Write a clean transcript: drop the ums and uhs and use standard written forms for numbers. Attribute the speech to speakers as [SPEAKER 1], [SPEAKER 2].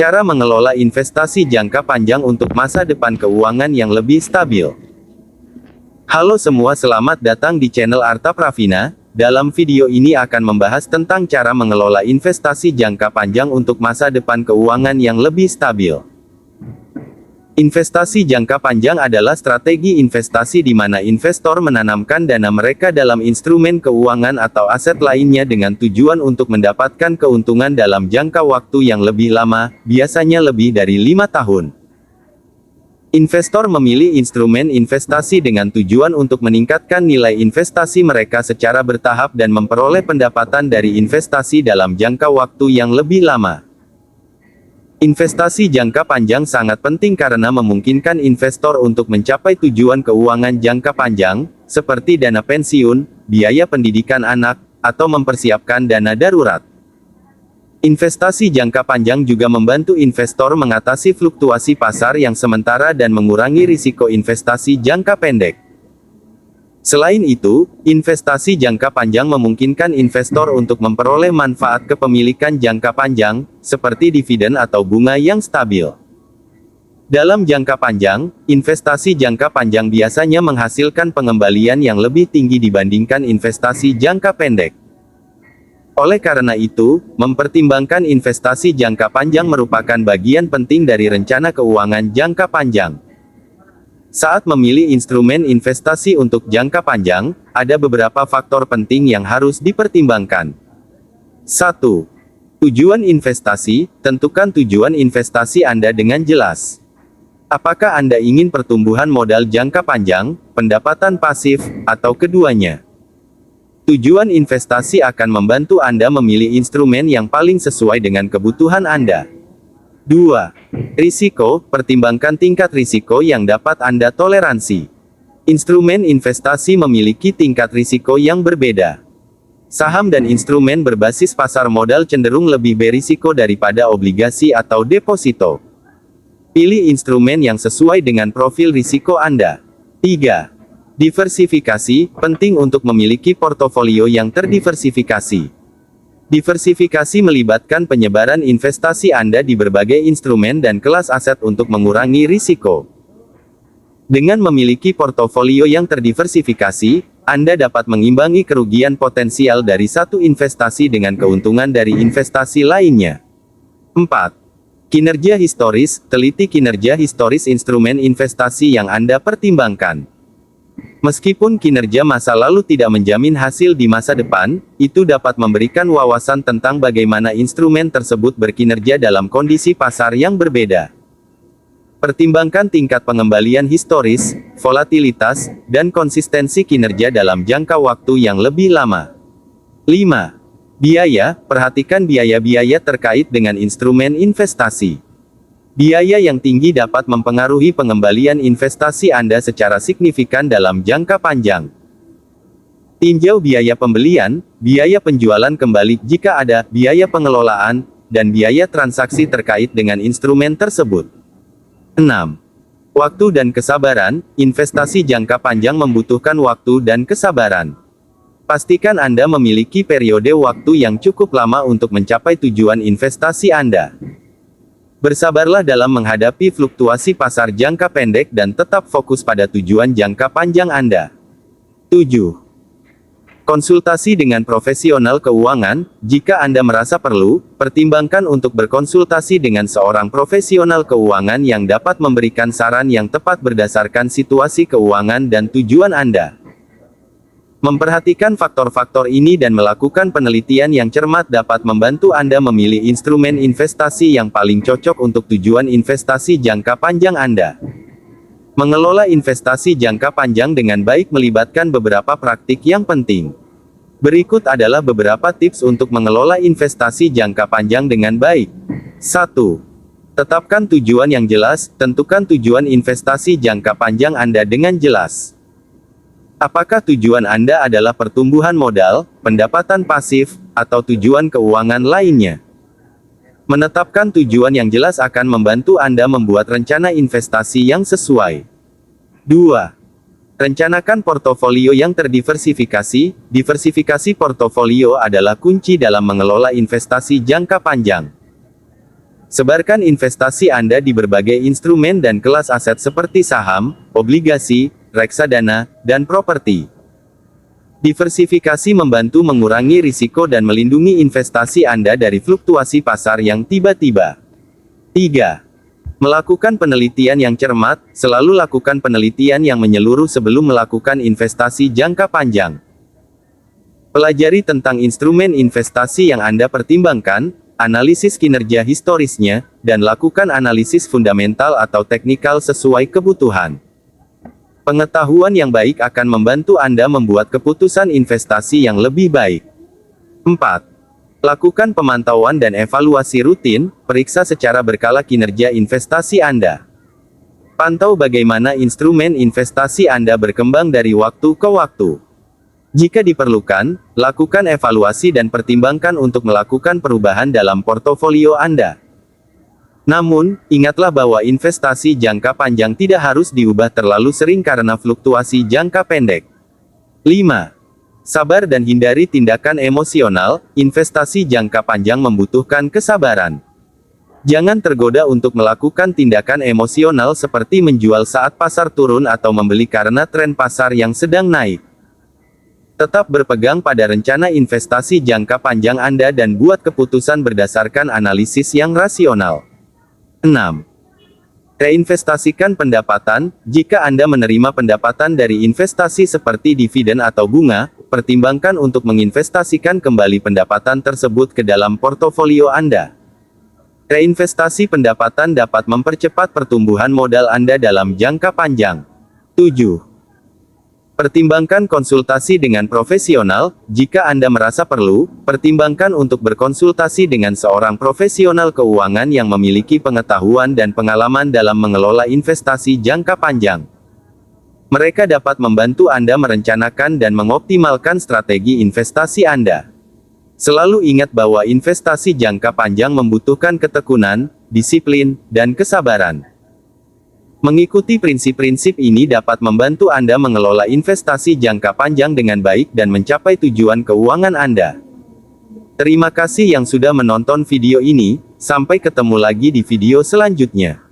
[SPEAKER 1] Cara mengelola investasi jangka panjang untuk masa depan keuangan yang lebih stabil. Halo semua, selamat datang di channel Arta Pravina. Dalam video ini akan membahas tentang cara mengelola investasi jangka panjang untuk masa depan keuangan yang lebih stabil. Investasi jangka panjang adalah strategi investasi di mana investor menanamkan dana mereka dalam instrumen keuangan atau aset lainnya dengan tujuan untuk mendapatkan keuntungan dalam jangka waktu yang lebih lama, biasanya lebih dari 5 tahun. Investor memilih instrumen investasi dengan tujuan untuk meningkatkan nilai investasi mereka secara bertahap dan memperoleh pendapatan dari investasi dalam jangka waktu yang lebih lama. Investasi jangka panjang sangat penting karena memungkinkan investor untuk mencapai tujuan keuangan jangka panjang, seperti dana pensiun, biaya pendidikan anak, atau mempersiapkan dana darurat. Investasi jangka panjang juga membantu investor mengatasi fluktuasi pasar yang sementara dan mengurangi risiko investasi jangka pendek. Selain itu, investasi jangka panjang memungkinkan investor untuk memperoleh manfaat kepemilikan jangka panjang, seperti dividen atau bunga yang stabil. Dalam jangka panjang, investasi jangka panjang biasanya menghasilkan pengembalian yang lebih tinggi dibandingkan investasi jangka pendek. Oleh karena itu, mempertimbangkan investasi jangka panjang merupakan bagian penting dari rencana keuangan jangka panjang. Saat memilih instrumen investasi untuk jangka panjang, ada beberapa faktor penting yang harus dipertimbangkan. 1. Tujuan investasi. Tentukan tujuan investasi Anda dengan jelas. Apakah Anda ingin pertumbuhan modal jangka panjang, pendapatan pasif, atau keduanya? Tujuan investasi akan membantu Anda memilih instrumen yang paling sesuai dengan kebutuhan Anda. 2. Risiko. Pertimbangkan tingkat risiko yang dapat Anda toleransi. Instrumen investasi memiliki tingkat risiko yang berbeda. Saham dan instrumen berbasis pasar modal cenderung lebih berisiko daripada obligasi atau deposito. Pilih instrumen yang sesuai dengan profil risiko Anda. 3. Diversifikasi. Penting untuk memiliki portofolio yang terdiversifikasi. Diversifikasi melibatkan penyebaran investasi Anda di berbagai instrumen dan kelas aset untuk mengurangi risiko. Dengan memiliki portofolio yang terdiversifikasi, Anda dapat mengimbangi kerugian potensial dari satu investasi dengan keuntungan dari investasi lainnya. 4. Kinerja historis. Teliti kinerja historis instrumen investasi yang Anda pertimbangkan. Meskipun kinerja masa lalu tidak menjamin hasil di masa depan, itu dapat memberikan wawasan tentang bagaimana instrumen tersebut berkinerja dalam kondisi pasar yang berbeda. Pertimbangkan tingkat pengembalian historis, volatilitas, dan konsistensi kinerja dalam jangka waktu yang lebih lama. 5. Biaya. Perhatikan biaya-biaya terkait dengan instrumen investasi. Biaya yang tinggi dapat mempengaruhi pengembalian investasi Anda secara signifikan dalam jangka panjang. Tinjau biaya pembelian, biaya penjualan kembali jika ada, biaya pengelolaan, dan biaya transaksi terkait dengan instrumen tersebut. 6. Waktu dan kesabaran. Investasi jangka panjang membutuhkan waktu dan kesabaran. Pastikan Anda memiliki periode waktu yang cukup lama untuk mencapai tujuan investasi Anda. Bersabarlah dalam menghadapi fluktuasi pasar jangka pendek dan tetap fokus pada tujuan jangka panjang Anda. 7. Konsultasi dengan profesional keuangan. Jika Anda merasa perlu, pertimbangkan untuk berkonsultasi dengan seorang profesional keuangan yang dapat memberikan saran yang tepat berdasarkan situasi keuangan dan tujuan Anda. Memperhatikan faktor-faktor ini dan melakukan penelitian yang cermat dapat membantu Anda memilih instrumen investasi yang paling cocok untuk tujuan investasi jangka panjang Anda. Mengelola investasi jangka panjang dengan baik melibatkan beberapa praktik yang penting. Berikut adalah beberapa tips untuk mengelola investasi jangka panjang dengan baik. 1. Tetapkan tujuan yang jelas. Tentukan tujuan investasi jangka panjang Anda dengan jelas. Apakah tujuan Anda adalah pertumbuhan modal, pendapatan pasif, atau tujuan keuangan lainnya? Menetapkan tujuan yang jelas akan membantu Anda membuat rencana investasi yang sesuai. 2. Rencanakan portofolio yang terdiversifikasi. Diversifikasi portofolio adalah kunci dalam mengelola investasi jangka panjang. Sebarkan investasi Anda di berbagai instrumen dan kelas aset seperti saham, obligasi, reksadana, dan properti. Diversifikasi membantu mengurangi risiko dan melindungi investasi Anda dari fluktuasi pasar yang tiba-tiba. 3. Melakukan penelitian yang cermat. Selalu lakukan penelitian yang menyeluruh sebelum melakukan investasi jangka panjang. Pelajari tentang instrumen investasi yang Anda pertimbangkan, analisis kinerja historisnya, dan lakukan analisis fundamental atau teknikal sesuai kebutuhan. Pengetahuan yang baik akan membantu Anda membuat keputusan investasi yang lebih baik. 4. Lakukan pemantauan dan evaluasi rutin. Periksa secara berkala kinerja investasi Anda. Pantau bagaimana instrumen investasi Anda berkembang dari waktu ke waktu. Jika diperlukan, lakukan evaluasi dan pertimbangkan untuk melakukan perubahan dalam portofolio Anda. Namun, ingatlah bahwa investasi jangka panjang tidak harus diubah terlalu sering karena fluktuasi jangka pendek. 5. Sabar dan hindari tindakan emosional. Investasi jangka panjang membutuhkan kesabaran. Jangan tergoda untuk melakukan tindakan emosional seperti menjual saat pasar turun atau membeli karena tren pasar yang sedang naik. Tetap berpegang pada rencana investasi jangka panjang Anda dan buat keputusan berdasarkan analisis yang rasional. 6. Reinvestasikan pendapatan. Jika Anda menerima pendapatan dari investasi seperti dividen atau bunga, pertimbangkan untuk menginvestasikan kembali pendapatan tersebut ke dalam portofolio Anda. Reinvestasi pendapatan dapat mempercepat pertumbuhan modal Anda dalam jangka panjang. 7. Pertimbangkan konsultasi dengan profesional. Jika Anda merasa perlu, pertimbangkan untuk berkonsultasi dengan seorang profesional keuangan yang memiliki pengetahuan dan pengalaman dalam mengelola investasi jangka panjang. Mereka dapat membantu Anda merencanakan dan mengoptimalkan strategi investasi Anda. Selalu ingat bahwa investasi jangka panjang membutuhkan ketekunan, disiplin, dan kesabaran. Mengikuti prinsip-prinsip ini dapat membantu Anda mengelola investasi jangka panjang dengan baik dan mencapai tujuan keuangan Anda. Terima kasih yang sudah menonton video ini. Sampai ketemu lagi di video selanjutnya.